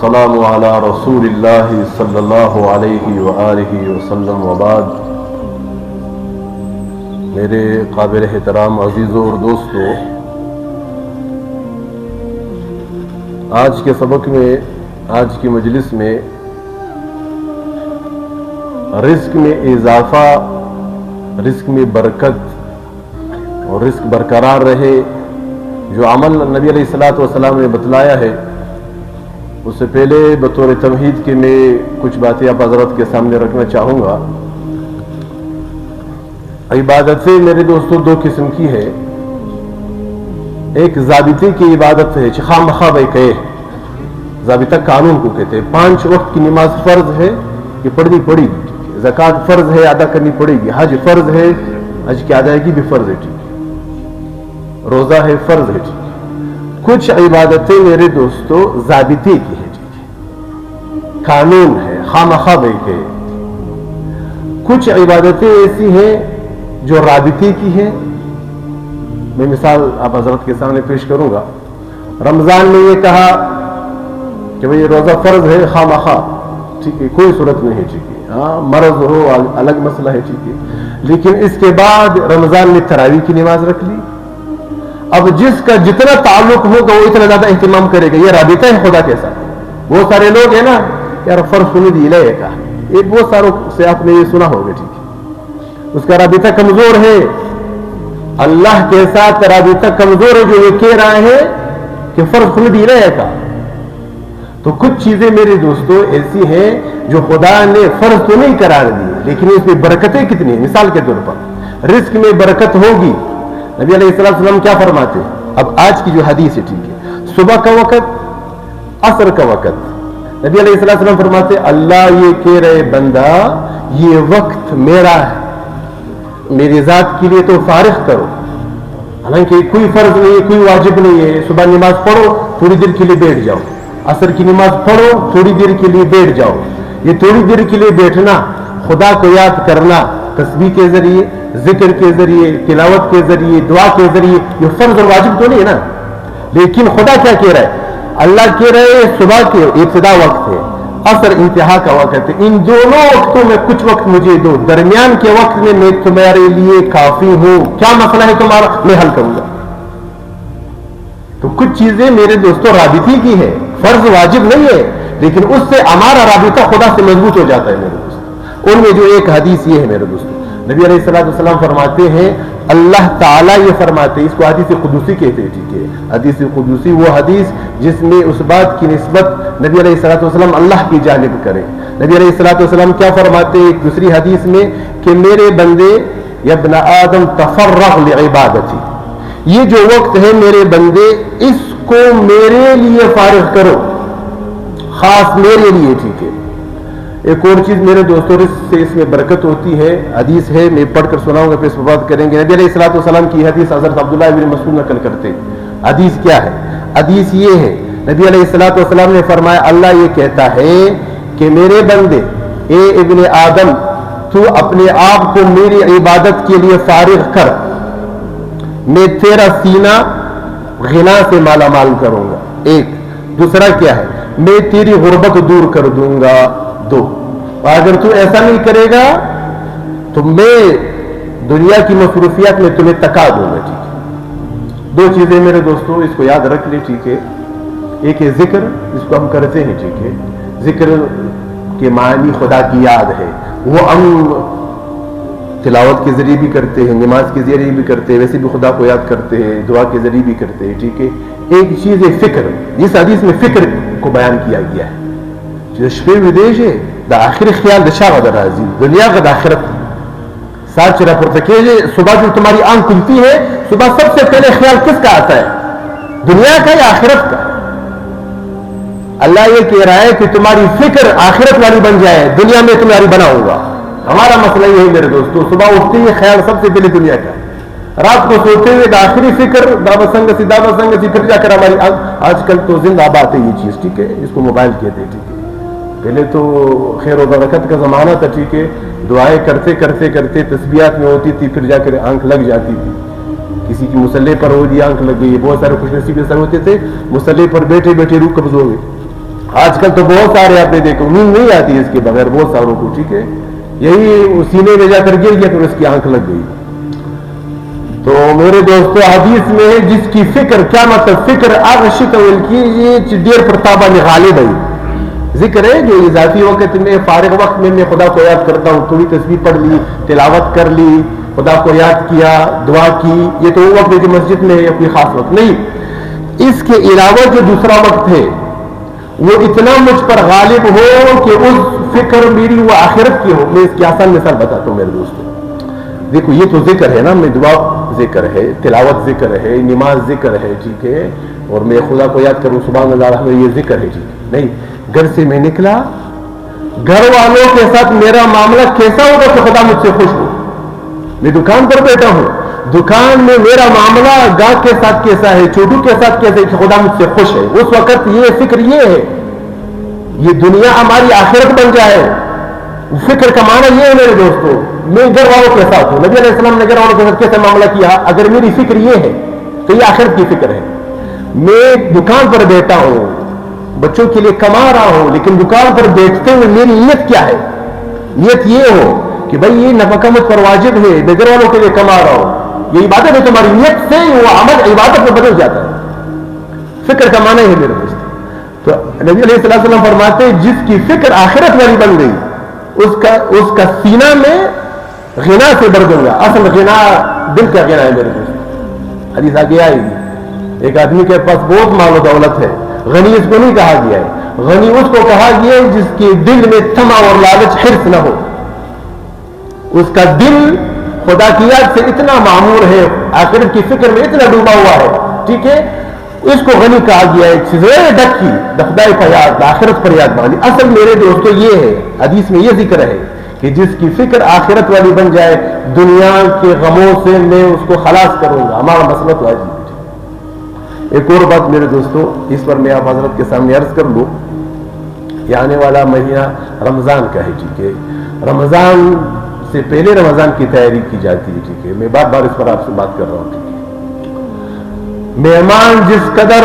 السلام علی رسول اللہ صلی اللہ علیہ وآلہ وسلم وبعد۔ میرے قابل احترام عزیزوں اور دوستوں، آج کے سبق میں، آج کی مجلس میں رزق میں اضافہ، رزق میں برکت اور رزق برقرار رہے، جو عمل نبی علیہ الصلوۃ والسلام نے بتلایا ہے، اس سے پہلے بطور تمہید کے میں کچھ باتیں آپ حضرت کے سامنے رکھنا چاہوں گا۔ عبادتیں میرے دوستوں دو قسم کی ہے۔ ایک ضابطے کی عبادت ہے، خواہ مخواہ بھائی کہے، ضابطہ قانون کو کہتے ہیں۔ 5 وقت کی نماز فرض ہے، یہ پڑھنی پڑے گی۔ زکوٰۃ فرض ہے، ادا کرنی پڑے گی۔ حج فرض ہے، حج کی ادائیگی بھی فرض ہے، ٹھیک ہے۔ روزہ ہے، فرض ہے، ٹھیک ہے۔ کچھ عبادتیں میرے دوستوں ضابطے کی ہے، ٹھیک ہے، قانون ہے، خواہ مخواہ بھائی کہے۔ کچھ عبادتیں ایسی ہیں جو رابطے کی ہیں۔ میں مثال آپ حضرت کے سامنے پیش کروں گا۔ رمضان میں یہ کہا کہ بھئی روزہ فرض ہے، خواہ مخواہ، ٹھیک ہے، کوئی صورت نہیں ہے، ٹھیک ہے، ہاں مرض ہو الگ مسئلہ ہے، ٹھیک ہے، لیکن اس کے بعد رمضان میں تراویح کی نماز رکھ لی۔ اب جس کا جتنا تعلق ہوگا وہ اتنا زیادہ اہتمام کرے گا، یہ رابطہ ہے خدا کے ساتھ۔ بہت سارے لوگ ہیں نا، یار فرض سنی دی لے کا، یہ بہت ساروں سے آپ نے یہ سنا ہوگا، ٹھیک ہے، اس کا رابطہ کمزور ہے، اللہ کے ساتھ رابطہ کمزور ہے، جو یہ کہہ رہا ہے کہ فرض سنی دی لے کا۔ تو کچھ چیزیں میرے دوستوں ایسی ہیں جو خدا نے فرض تو نہیں قرار دی، لیکن اس میں برکتیں کتنی ہیں۔ مثال کے طور پر رزق میں برکت ہوگی۔ نبی علیہ السلام کیا فرماتے ہیں؟ اب آج کی جو حدیث ہے، ٹھیک ہے، صبح کا وقت، عصر کا وقت، نبی علیہ السلام فرماتے ہیں اللہ یہ کہہ رہے بندہ یہ وقت میرا ہے، میری ذات کے لیے تو فارغ کرو۔ حالانکہ کوئی فرض نہیں ہے، کوئی واجب نہیں ہے۔ صبح نماز پڑھو، تھوڑی دیر کے لیے بیٹھ جاؤ۔ عصر کی نماز پڑھو، تھوڑی دیر کے لیے بیٹھ جاؤ۔ یہ تھوڑی دیر کے لیے بیٹھنا، خدا کو یاد کرنا، تسبیح کے ذریعے، ذکر کے ذریعے، تلاوت کے ذریعے، دعا کے ذریعے، یہ فرض اور واجب تو نہیں ہے نا۔ لیکن خدا کیا کہہ رہا ہے؟ اللہ کہہ رہے ہیں صبح کے ابتدا وقت ہے، عصر انتہا کا وقت ہے، ان دونوں وقتوں میں کچھ وقت مجھے دو، درمیان کے وقت میں تمہارے لیے کافی ہوں۔ کیا مسئلہ ہے تمہارا، میں حل کروں گا۔ تو کچھ چیزیں میرے دوستوں رابطے کی ہے، فرض واجب نہیں ہے، لیکن اس سے ہمارا رابطہ خدا سے مضبوط ہو جاتا ہے میرے دوست۔ ان میں جو ایک حدیث یہ ہے میرے دوستوں، نبی علیہ السلام فرماتے ہیں، اللہ تعالیٰ یہ فرماتے ہیں، اس کو حدیث قدسی کہتے ہیں، ٹھیک ہے، حدیث قدسی وہ حدیث جس میں اس بات کی نسبت نبی علیہ السلام اللہ کی جانب کرے۔ نبی علیہ السلام کیا فرماتے ہیں ایک دوسری حدیث میں کہ میرے بندے یا ابن آدم تفرغ لعبادتی، یہ جو وقت ہے میرے بندے اس کو میرے لیے فارغ کرو، خاص میرے لیے، ٹھیک ہے۔ ایک اور چیز میرے دوستوں سے اس میں برکت ہوتی ہے، حدیث ہے، میں پڑھ کر سناؤں گا، پھر اس پر بات کریں گے۔ نبی علیہ السلام کی حدیث حضرت عبداللہ بن مسعود نقل کرتے ہیں۔ حدیث کیا ہے؟ حدیث یہ ہے، نبی علیہ السلام نے فرمایا اللہ یہ کہتا ہے کہ میرے بندے، اے ابن آدم، تو اپنے آپ کو میری عبادت کے لیے فارغ کر، میں تیرا سینہ غنا سے مالا مال کروں گا، ایک۔ دوسرا کیا ہے؟ میں تیری غربت دور کر دوں گا، دو۔ اور اگر تو ایسا نہیں کرے گا تو میں دنیا کی مصروفیات میں تمہیں تکا دوں گا، ٹھیک ہے۔ دو چیزیں میرے دوستوں اس کو یاد رکھ لیں، ٹھیک ہے۔ ایک ہے ذکر، جس کو ہم کرتے ہیں، ٹھیک ہے، ذکر کے معنی خدا کی یاد ہے، وہ ہم تلاوت کے ذریعے بھی کرتے ہیں، نماز کے ذریعے بھی کرتے ہیں، ویسے بھی خدا کو یاد کرتے ہیں، دعا کے ذریعے بھی کرتے ہیں، ٹھیک ہے۔ ایک چیز ہے فکر، جس حدیث میں فکر کو بیان کیا گیا ہے، شپے ودیش ہے دا آخر خیال دشا غدر راضی، دنیا کا آخرت ساتھ چرا پر تکے۔ صبح جو تمہاری آنکھ کھلتی ہے، صبح سب سے پہلے خیال کس کا آتا ہے؟ دنیا کا یا آخرت کا؟ اللہ یہ کہہ رہا ہے کہ تمہاری فکر آخرت والی بن جائے، دنیا میں تمہاری بناؤں گا۔ ہمارا مسئلہ یہ ہے میرے دوستوں، صبح اٹھتے ہی خیال سب سے پہلے دنیا کا، رات کو سوتے ہوئے آخری فکر دعوت سنگتی، پھر جا کر ہماری آج کل تو زندہ بات ہے یہ چیز، ٹھیک ہے، اس کو موبائل کہتے ہیں، ٹھیک ہے۔ پہلے تو خیر و برکت کا زمانہ تھا، ٹھیک ہے، دعائیں کرتے کرتے کرتے تسبیحات میں ہوتی تھی، پھر جا کر آنکھ لگ جاتی تھی، کسی کی مسلح پر ہو گئی آنکھ لگ گئی۔ بہت سارے خوش نصیب ایسے ہوتے تھے مسلح پر بیٹھے بیٹھے روح قبض ہو گئی، آج کل تو بہت سارے آپ نے دیکھو نیند نہیں آتی اس کے بغیر بہت ساروں کو, ٹھیک ہے, یہی سینے میں جا کر گر گیا پھر اس کی آنکھ لگ گئی. تو میرے دوستو حدیث میں جس کی فکر, کیا مطلب فکر اغشت کی دیر پر تابہ میں غالب ہے, ذکر ہے جو اضافی وقت میں فارغ وقت میں خدا کو یاد کرتا ہوں, تھوڑی تسبیح پڑھ لی, تلاوت کر لی, خدا کو یاد کیا, دعا کی, یہ تو وہ وقت ہے جو مسجد میں ہے, کوئی خاص وقت نہیں. اس کے علاوہ جو دوسرا وقت ہے وہ اتنا مجھ پر غالب ہو کہ اس فکر میری وہ آخرت کی ہو. میں اس کی آسان مثال بتاتا ہوں میرے دوستوں. دیکھو یہ تو ذکر ہے نا, میں دعا ذکر ہے, تلاوت ذکر ہے, نماز ذکر ہے, ٹھیک ہے, اور میں خدا کو یاد کروں سبحان اللہ, یہ ذکر ہے, ٹھیک ہے. نہیں, گھر سے میں نکلا, گھر والوں کے ساتھ میرا معاملہ کیسا ہوگا کہ خدا مجھ سے خوش ہو. میں دکان پر بیٹھا ہوں, دکان میں میرا معاملہ گاہک کے ساتھ کیسا ہے, چھوٹو کے ساتھ کیسا ہے کہ خدا مجھ سے خوش ہے. اس وقت یہ فکر یہ ہے, یہ دنیا ہماری آخرت بن جائے. فکر کا معنی یہ ہے میرے دوستو, میں گھر والوں کے ساتھ ہوں, نبی علیہ السلام نے گھر والوں کے ساتھ کیسے معاملہ کیا, اگر میری فکر یہ ہے تو یہ آخرت کی فکر ہے. میں دکان پر بیٹھا ہوں, بچوں کے لیے کما رہا ہوں, لیکن دکان پر بیٹھتے ہوئے میری نیت کیا ہے, نیت یہ ہو کہ بھائی یہ نفقہ مجھ پر واجب ہے, میں گھر والوں کے لیے کما رہا ہوں, یہ عبادت ہے. تمہاری نیت سے وہ عمل عبادت میں بدل جاتا ہے. فکر کا معنی ہے میرے دوست. تو نبی علیہ السلام فرماتے ہیں جس کی فکر آخرت والی بن گئی اس کا سینہ میں غنا سے بھر دوں گا. اصل غنا دل کا غنا ہے میرے دوست. حدیث آگے آئے گی, ایک آدمی کے پاس بہت مال و دولت ہے, غنی اس کو نہیں کہا گیا ہے, غنی اس کو کہا گیا ہے جس کے دل میں طمع اور لالچ حرص نہ ہو. اس کا دل خدا کی یاد سے اتنا معمور ہے, آخرت کی فکر میں اتنا ڈوبا ہوا ہے, ٹھیک ہے, اس کو غنی کہا گیا ہے. چیزیں ڈک کی دفدائی پر یاد, آخرت پر یاد باندھی. اصل میرے دوستو یہ ہے, حدیث میں یہ ذکر ہے کہ جس کی فکر آخرت والی بن جائے, دنیا کے غموں سے میں اس کو خلاص کروں گا, ہمارا مسئلہ تو عجیب. ایک اور بات میرے دوستو, اس پر میں آپ حضرت کے سامنے عرض کر لوں. یہ آنے والا مہینہ رمضان کا ہے, ٹھیک ہے, رمضان سے پہلے رمضان کی تیاری کی جاتی ہے, ٹھیک ہے. میں بار بار اس پر آپ سے بات کر رہا ہوں, ٹھیک ہے. مہمان جس قدر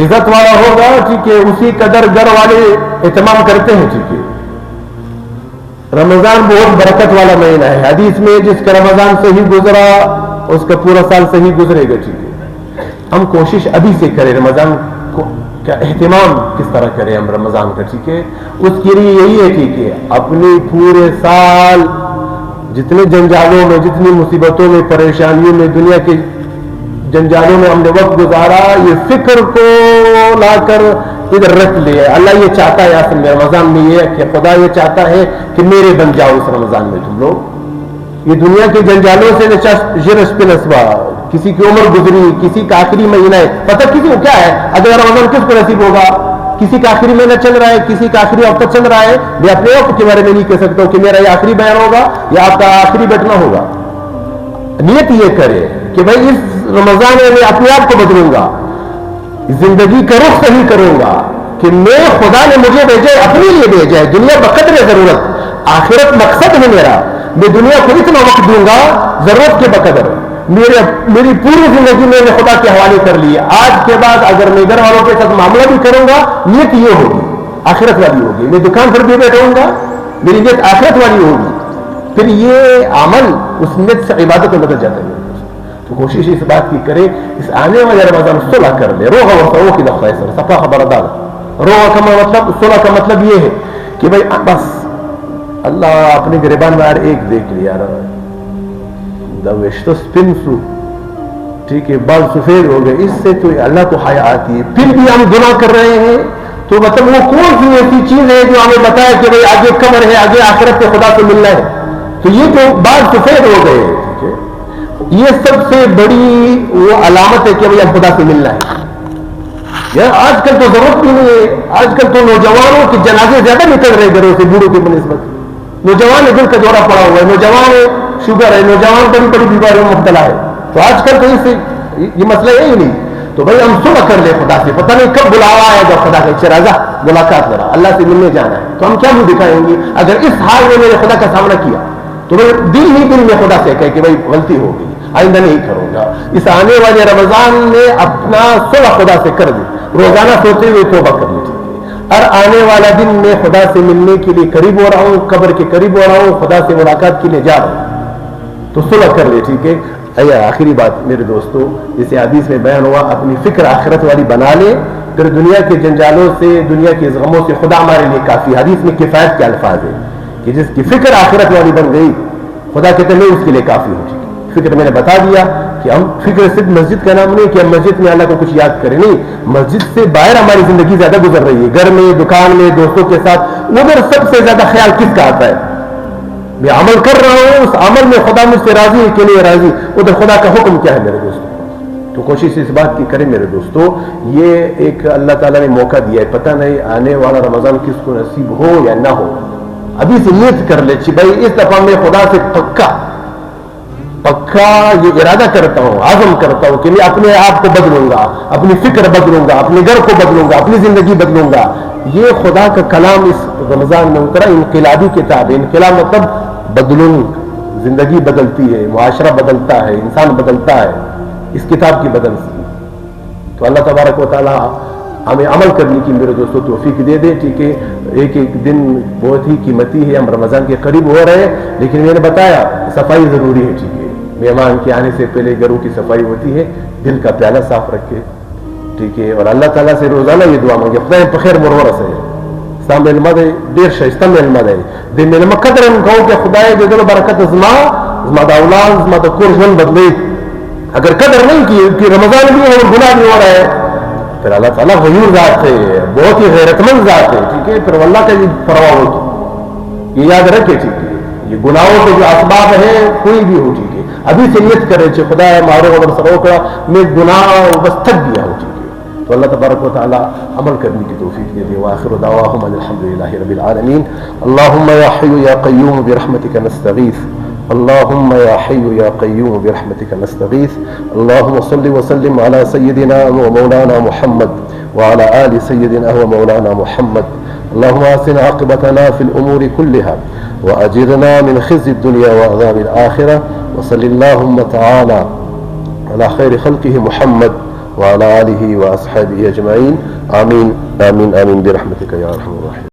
عزت والا ہوگا, ٹھیک ہے, اسی قدر گھر والے اہتمام کرتے ہیں, ٹھیک ہے. رمضان بہت برکت والا مہینہ ہے. حدیث میں جس کا رمضان صحیح گزرا اس کا پورا سال صحیح گزرے گا, ٹھیک ہے. ہم کوشش ابھی سے کریں رمضان کو کا اہتمام کس طرح کریں ہم رمضان کا, ٹھیک ہے. اس کے لیے یہی ہے, ٹھیک ہے, اپنی پورے سال جتنے جنجالوں میں, جتنی مصیبتوں میں, پریشانیوں میں, دنیا کے جنجالوں میں ہم نے وقت گزارا, یہ فکر کو لا کر ادھر رکھ لیا. اللہ یہ چاہتا ہے اصل میں رمضان میں یہ کہ خدا یہ چاہتا ہے کہ میرے بن جاؤ اس رمضان میں تم لوگ. یہ دنیا کے جنجالوں سے جرش پہ نسبہ, کسی کی عمر گزری, کسی کا آخری مہینہ ہے, پتہ کسی کو کیا ہے اگر رمضان کس کو نصیب ہوگا. کسی کا آخری مہینہ چل رہا ہے, کسی کا آخری ہفتہ چل رہا ہے. میں اپنے وقت کے بارے میں نہیں کہہ سکتا ہوں کہ میرا یہ آخری بیان ہوگا یا آپ کا آخری بیٹھنا ہوگا. نیت یہ کرے کہ بھائی اس رمضان میں میں اپنے آپ کو بدلوں گا, زندگی کا رخ صحیح کروں گا کہ میں خدا نے مجھے بھیجا ہے اپنے لیے بھیجا ہے. دنیا بقدر ضرورت, آخرت مقصد ہے میرا. میں دنیا کو اتنا وقت دوں گا ضرورت کے بقدر. میری پوری زندگی میں نے خدا کے حوالے کر لی ہے. آج کے بعد اگر میں گھر والوں کے ساتھ معاملہ بھی کروں گا, نیت یہ ہوگی آخرت والی ہوگی. میں دکان پر بھی بیٹھوں گا, میری نیت آخرت والی ہوگی. پھر یہ عمل اس نیت سے عبادت میں بدل جاتا ہے. تو کوشش اس بات کی کرے اس آنے والے رمضان صلح کر لے. روح و سرو کی دفعہ سر صفا خبردار. روح کا مطلب, صلح کا مطلب یہ ہے کہ بھائی بس اللہ اپنے گریبان میں ایک دیکھ لیا, ٹھیک ہے, بال سفید ہو گئے, اس سے تو اللہ کو حیا آتی ہے. پھر بھی ہم گناہ کر رہے ہیں, تو مطلب وہ کون سی ایسی چیز ہے جو ہمیں بتایا کہ بھائی آگے قبر ہے, آگے آخرت پہ خدا سے ملنا ہے. تو یہ جو بال سفید ہو گئے, ٹھیک ہے, یہ سب سے بڑی وہ علامت ہے کہ بھائی اب خدا سے ملنا ہے. یار آج کل تو ضرورت بھی نہیں ہے. آج کل تو نوجوانوں کے جنازے زیادہ نکل رہے گھروں سے بوڑھوں کی بنسبت. نوجوان ہے, دل کا دورہ پڑا ہوا ہے, نوجوان ہے, شوگر ہے, نوجوان بڑی بڑی بیماریوں میں مبتلا ہے. تو آج کل کہیں سے یہ مسئلہ ہے ہی نہیں. تو بھائی ہم صلح کر لیں خدا سے. پتہ نہیں کب بلاوا آئے گا خدا کا, چراغا ملاقات کرا, اللہ سے ملنے جانا ہے. تو ہم کیا منہ دکھائیں گے اگر اس حال میں نے خدا کا سامنا کیا. تو بھائی دل ہی دل میں خدا سے کہے کہ بھائی غلطی ہو گئی, آئندہ نہیں کروں گا. اس آنے والے رمضان میں اپنا صلح خدا سے کر دے. روزانہ سوتے ہوئے توبہ کر لی, اور آنے والا دن میں خدا سے ملنے کے لیے قریب ہو رہا ہوں, قبر کے قریب ہو رہا ہوں, خدا سے ملاقات کے لیے جا رہا ہوں, تو صلح کر لے. ٹھیک ہے. آخری بات میرے دوستو, جسے حدیث میں بیان ہوا, اپنی فکر آخرت والی بنا لے, پھر دنیا کے جنجالوں سے, دنیا کے غموں سے خدا ہمارے لیے کافی. حدیث میں کفایت کے الفاظ ہے کہ جس کی فکر آخرت والی بن گئی, خدا کہتے ہیں میں اس کے لیے کافی ہوں. فکر میں نے بتا دیا کہ ہم فکر صرف مسجد کا نام نہیں کہ ہم مسجد میں اللہ کو کچھ یاد کریں, نہیں, مسجد سے باہر ہماری زندگی زیادہ گزر رہی ہے, گھر میں, دکان میں, دوستوں کے ساتھ. ادھر سب سے زیادہ خیال کس کا آتا ہے؟ میں عمل کر رہا ہوں, اس عمل میں خدا مجھ سے راضی ہے کہ نہیں راضی, ادھر خدا کا حکم کیا ہے میرے دوستوں. تو کوشش اس بات کی کریں میرے دوستو, یہ ایک اللہ تعالیٰ نے موقع دیا ہے, پتہ نہیں آنے والا رمضان کس کو نصیب ہو یا نہ ہو. ابھی سے نیت کر لے کہ بھائی اس دفعہ میں خدا سے پکا یہ ارادہ کرتا ہوں, عزم کرتا ہوں کہ میں اپنے آپ کو بدلوں گا, اپنی فکر بدلوں گا, اپنے گھر کو بدلوں گا, اپنی زندگی بدلوں گا. یہ خدا کا کلام اس رمضان میں اترا, انقلابی کتاب ہے. انقلاب مطلب بدلوں, زندگی بدلتی ہے, معاشرہ بدلتا ہے, انسان بدلتا ہے اس کتاب کی بدل سے. تو اللہ تبارک و تعالی ہمیں عمل کرنے کی میرے دوستوں توفیق دے دے. ٹھیک ہے. ایک دن بہت ہی قیمتی ہے, ہم رمضان کے قریب ہو رہے ہیں, لیکن میں نے بتایا صفائی ضروری ہے. ٹھیک ہے. مہمان کے آنے سے پہلے گھروں کی صفائی ہوتی ہے, دل کا پیالہ صاف رکھے. ٹھیک ہے. اور اللہ تعالیٰ سے روزانہ یہ دعا مانگے, خدا بخیر مرورس ہے سام علمد ہے, دیر شائستہ میں علمد ہے, دن میں قدر ان کہوں کہ خدا دے دل برکت زما دا اولاد زما دا کور جن بدلے. اگر قدر نہیں کی کہ رمضان بھی ہے اور گناہ بھی ہو رہا ہے, پھر اللہ تعالیٰ غیور ذات ہے, بہت ہی غیرت مند ذات ہے. ٹھیک ہے. پھر اللہ کا یہ پرواہ ہوتی, یہ یاد رکھے. ٹھیک ہے. یہ گناہوں کے جو اسباب ہیں کوئی بھی ہو, ٹھیک ہے, ابھی سے نیت کرے چھے خدا ہے مارے اور سروکڑا میں گناہ بس تھک گیا ہو. ٹھیک ہے. تو اللہ تبارک و تعالی عمل کرنے کی توفیق دے دے. وآخر دعواہم الحمدللہ رب العالمین. اللہم یا حی یا قیوم برحمتک نستغیث. اللہم یا حی یا قیوم برحمتک نستغیث. اللہم صلی وسلم علی سیدنا و مولانا محمد وعلى آل سيدنا ومولانا محمد. اللهم آسن عاقبتنا في الأمور كلها وأجرنا من خزي الدنيا وعذاب الآخرة. وصل اللهم تعالى على خير خلقه محمد وعلى آله وأصحابه أجمعين. آمين آمين آمين برحمتك يا أرحم الراحمين.